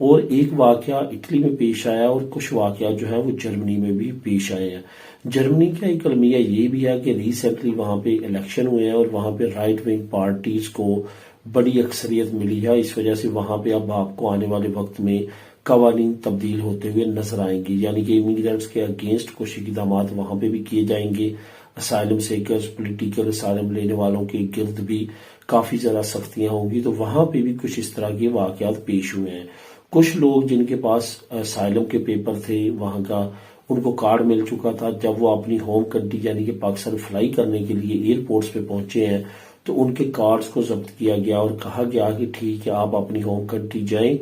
اور ایک واقعہ اٹلی میں پیش آیا اور کچھ واقعات جو ہیں وہ جرمنی میں بھی پیش آئے ہیں۔ جرمنی کا ایک المیہ یہ بھی ہے کہ ریسنٹلی وہاں پہ الیکشن ہوئے ہیں اور وہاں پہ رائٹ ونگ پارٹیز کو بڑی اکثریت ملی ہے، اس وجہ سے وہاں پہ اب آپ کو آنے والے وقت میں قوانین تبدیل ہوتے ہوئے نظر آئیں گے، یعنی کہ امیگرینٹس کے اگینسٹ کچھ اقدامات وہاں پہ بھی کیے جائیں گے۔ اسائلم سیکرز، پولیٹیکل اسائلم لینے والوں کے گرد بھی کافی زیادہ سختیاں ہوں گی، تو وہاں پہ بھی کچھ اس طرح کے واقعات پیش ہوئے ہیں۔ کچھ لوگ جن کے پاس اسائلم کے پیپر تھے وہاں کا، ان کو کارڈ مل چکا تھا، جب وہ اپنی ہوم کنٹری یعنی کہ پاکستان فلائی کرنے کے لیے ایئرپورٹس پہ پہنچے ہیں تو ان کے کارڈز کو ضبط کیا گیا اور کہا گیا کہ ٹھیک ہے آپ اپنی ہوم کنٹری جائیں،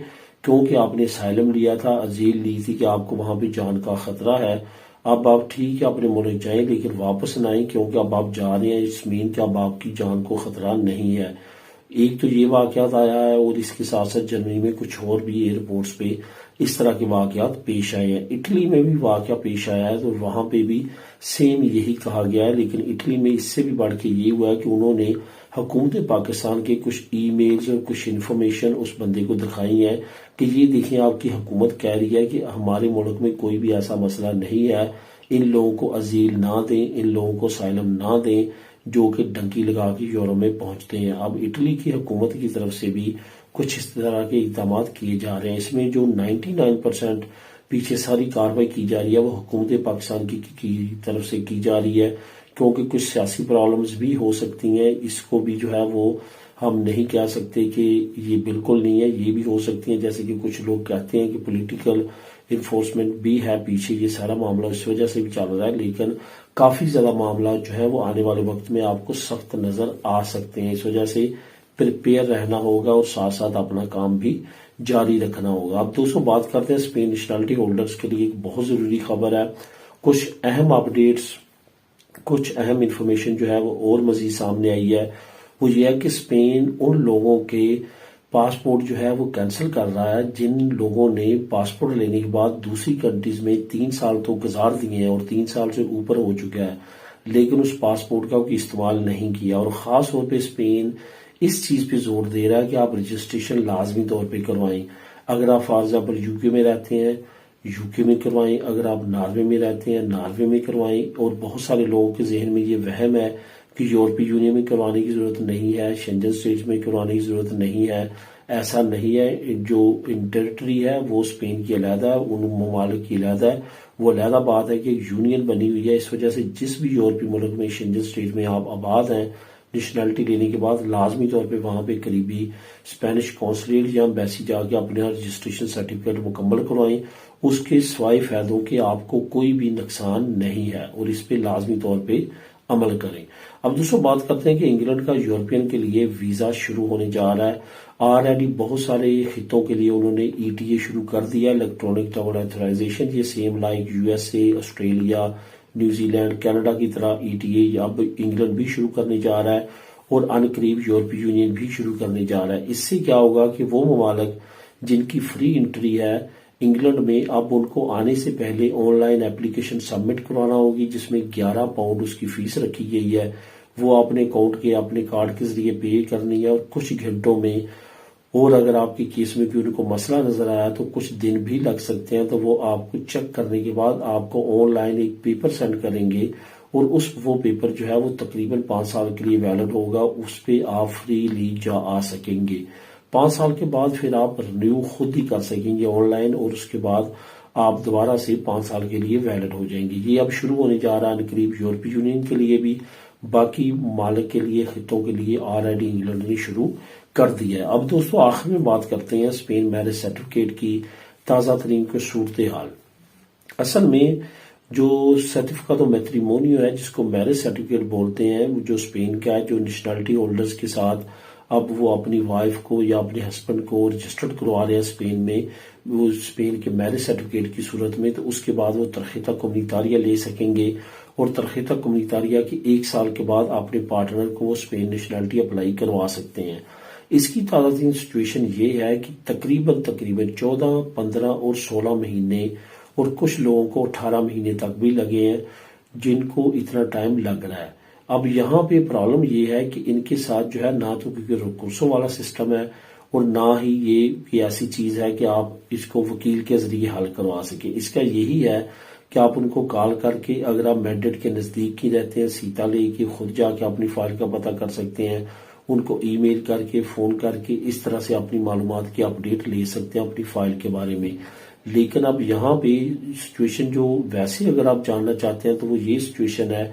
کیونکہ آپ نے اسائلم لیا تھا، ازیل لی تھی کہ آپ کو وہاں پہ جان کا خطرہ ہے، اب آپ ٹھیک ہے اپنے ملک جائیں لیکن واپس نہ آئیں، کیونکہ اب آپ جا رہے ہیں، اس مین کہ اب آپ کی جان کو خطرہ نہیں ہے۔ ایک تو یہ واقعات آیا ہے اور اس کے ساتھ ساتھ جرمنی میں کچھ اور بھی ایئرپورٹس پہ اس طرح کے واقعات پیش آئے ہیں۔ اٹلی میں بھی واقعہ پیش آیا ہے تو وہاں پہ بھی سیم یہی کہا گیا ہے، لیکن اٹلی میں اس سے بھی بڑھ کے یہ ہوا ہے کہ انہوں نے حکومت پاکستان کے کچھ ای میلز اور کچھ انفارمیشن اس بندے کو دکھائی ہے کہ یہ دیکھیں آپ کی حکومت کہہ رہی ہے کہ ہمارے ملک میں کوئی بھی ایسا مسئلہ نہیں ہے، ان لوگوں کو ازیل نہ دیں، ان لوگوں کو اسائلم نہ دیں جو کہ ڈنکی لگا کے یورپ میں پہنچتے ہیں۔ اب اٹلی کی حکومت کی طرف سے بھی کچھ اس طرح کے اقدامات کیے جا رہے ہیں۔ اس میں جو 99% پیچھے ساری کارروائی کی جا رہی ہے وہ حکومت پاکستان کی طرف سے کی جا رہی ہے، کیونکہ کچھ سیاسی پرابلمز بھی ہو سکتی ہیں، اس کو بھی جو ہے وہ ہم نہیں کہہ سکتے کہ یہ بالکل نہیں ہے، یہ بھی ہو سکتی ہیں، جیسے کہ کچھ لوگ کہتے ہیں کہ پولیٹیکل انفورسمنٹ بھی ہے پیچھے، یہ سارا معاملہ اس وجہ سے بھی چل رہا ہے، لیکن کافی زیادہ معاملات جو ہے وہ آنے والے وقت میں آپ کو سخت نظر آ سکتے ہیں، اس وجہ سے پریپیئر رہنا ہوگا اور ساتھ ساتھ اپنا کام بھی جاری رکھنا ہوگا۔ اب دوستوں بات کرتے ہیں اسپین نیشنلٹی ہولڈرز کے لیے ایک بہت ضروری خبر ہے، کچھ اہم اپڈیٹس، کچھ اہم انفارمیشن جو ہے وہ اور مزید سامنے آئی ہے، وہ یہ ہے کہ اسپین ان لوگوں کے پاسپورٹ جو ہے وہ کینسل کر رہا ہے جن لوگوں نے پاسپورٹ لینے کے بعد دوسری کنٹریز میں 3 سال تو گزار دیے ہیں اور 3 سال سے اوپر ہو چکا ہے، لیکن اس پاسپورٹ کا کوئی استعمال نہیں کیا، اور خاص طور پہ اسپین اس چیز پہ زور دے رہا ہے کہ آپ رجسٹریشن لازمی طور پہ کروائیں۔ اگر آپ فار ایگزامپل یو کے میں رہتے ہیں یو کے میں کروائیں، اگر آپ ناروے میں رہتے ہیں ناروے میں کروائیں، اور بہت سارے لوگوں کے ذہن میں یہ وہم ہے کہ یورپی یونین میں کروانے کی ضرورت نہیں ہے، شنجن اسٹیٹس میں کروانے کی ضرورت نہیں ہے، ایسا نہیں ہے، جو ٹیریٹری ہے وہ اسپین کی علیحدہ ہے، ان ممالک کی علیحدہ ہے، وہ علیحدہ بات ہے کہ یونین بنی ہوئی ہے، اس وجہ سے جس بھی یورپی ملک میں شنجن اسٹیٹ میں آپ آباد ہیں نیشنلٹی لینے کے بعد لازمی طور پہ وہاں پہ قریبی اسپینش قونصلیٹ یا ایمبیسی جا کے اپنا رجسٹریشن سرٹیفکیٹ مکمل کروائیں، اس کے سوائے فائدوں کے آپ کو کوئی بھی نقصان نہیں ہے، اور اس پہ لازمی طور پہ عمل کریں۔ اب دوستوں بات کرتے ہیں کہ انگلینڈ کا یورپین کے لیے ویزا شروع ہونے جا رہا ہے، آلریڈی بہت سارے خطوں کے لیے انہوں نے ای ٹی اے شروع کر دیا، الیکٹرانک ٹریول ایتھرائزیشن، یہ same like U S A, Australia, New Zealand, Canada کی طرح ای ٹی اے اب انگلینڈ بھی شروع کرنے جا رہا ہے، اور ان قریب یورپی یونین بھی شروع کرنے جا رہا ہے۔ اس سے کیا ہوگا کہ وہ ممالک جن کی فری انٹری ہے انگلینڈ میں، اب ان کو آنے سے پہلے آن لائن اپلیکیشن سبمٹ کروانا ہوگی، جس میں £11 اس کی فیس رکھی گئی ہے، وہ اپنے اکاؤنٹ کے اپنے کارڈ کے ذریعے پے کرنی ہے، اور کچھ گھنٹوں میں، اور اگر آپ کے کیس میں کوئی ان کو مسئلہ نظر آیا تو کچھ دن بھی لگ سکتے ہیں، تو وہ آپ کو چیک کرنے کے بعد آپ کو آن لائن ایک پیپر سینڈ کریں گے، اور وہ پیپر جو ہے وہ تقریباً 5 سال کے لیے ویلڈ ہوگا، اس پہ آپ فریلی جا آ سکیں گے۔ 5 سال کے بعد پھر آپ رینیو خود ہی کر سکیں گے آن لائن، اور اس کے بعد آپ دوبارہ سے 5 سال کے لیے ویلڈ ہو جائیں گے۔ یہ اب شروع ہونے جا رہا ہے قریب یورپی یونین کے لیے بھی، باقی ممالک کے لیے، خطوں کے لیے آلریڈی انگلینڈ نے شروع کر دیا ہے۔ اب دوستو آخر میں بات کرتے ہیں اسپین میرج سرٹیفکیٹ کی تازہ ترین کو صورتحال۔ اصل میں جو سرٹیفکیٹ آف میٹریمونیو ہے، جس کو میرج سرٹیفکیٹ بولتے ہیں، جو اسپین کا ہے، جو نیشنلٹی ہولڈرز کے ساتھ اب وہ اپنی وائف کو یا اپنے ہسبینڈ کو رجسٹرڈ کروا رہے ہیں اسپین میں، وہ اسپین کے میرج سرٹیفکیٹ کی صورت میں، تو اس کے بعد وہ ترجیحات کمیونٹاریہ لے سکیں گے، اور ترجیحات کمیونٹاریہ کے 1 سال کے بعد اپنے پارٹنر کو وہ اسپین نیشنلٹی اپلائی کروا سکتے ہیں۔ اس کی تازہ ترین سچویشن یہ ہے کہ تقریباً 14، 15 اور 16 مہینے، اور کچھ لوگوں کو 18 مہینے تک بھی لگے ہیں جن کو اتنا ٹائم لگ رہا ہے۔ اب یہاں پہ پرابلم یہ ہے کہ ان کے ساتھ جو ہے نہ تو کیونکہ ریکورسو والا سسٹم ہے، اور نہ ہی یہ ایسی چیز ہے کہ آپ اس کو وکیل کے ذریعے حل کروا سکیں. اس کا یہی ہے کہ آپ ان کو کال کر کے، اگر آپ میڈٹ کے نزدیک ہی رہتے ہیں، سیتا لے کے خود جا کے اپنی فائل کا پتہ کر سکتے ہیں، ان کو ای میل کر کے، فون کر کے اس طرح سے اپنی معلومات کی اپڈیٹ لے سکتے ہیں اپنی فائل کے بارے میں. لیکن اب یہاں پہ سچویشن جو ویسے اگر آپ جاننا چاہتے ہیں تو وہ یہ سچویشن ہے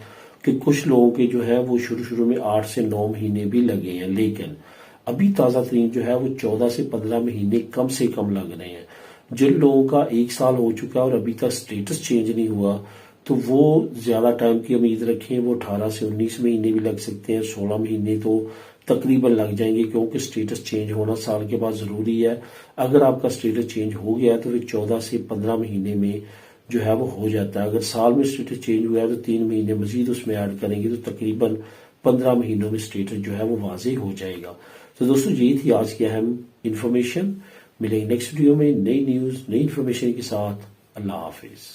کہ کچھ لوگوں کے جو ہے وہ شروع میں 8 سے 9 مہینے بھی لگے ہیں، لیکن ابھی تازہ ترین جو ہے وہ 14 سے 15 مہینے کم سے کم لگ رہے ہیں. جن لوگوں کا 1 سال ہو چکا اور ابھی تک سٹیٹس چینج نہیں ہوا تو وہ زیادہ ٹائم کی امید رکھیں. وہ 18 سے 19 مہینے بھی لگ سکتے ہیں، 16 مہینے تو تقریباً لگ جائیں گے، کیونکہ سٹیٹس چینج ہونا سال کے بعد ضروری ہے. اگر آپ کا سٹیٹس چینج ہو گیا ہے تو پھر 14 سے 15 مہینے میں جو ہے وہ ہو جاتا ہے. اگر سال میں سٹیٹس چینج ہوا ہے تو 3 مہینے مزید اس میں ایڈ کریں گے تو تقریباً 15 مہینوں میں سٹیٹس جو ہے وہ واضح ہو جائے گا. تو دوستو یہ تھی آج کی اہم انفارمیشن. ملیں گے نیکسٹ ویڈیو میں نئی نیوز، نئی انفارمیشن کے ساتھ. اللہ حافظ.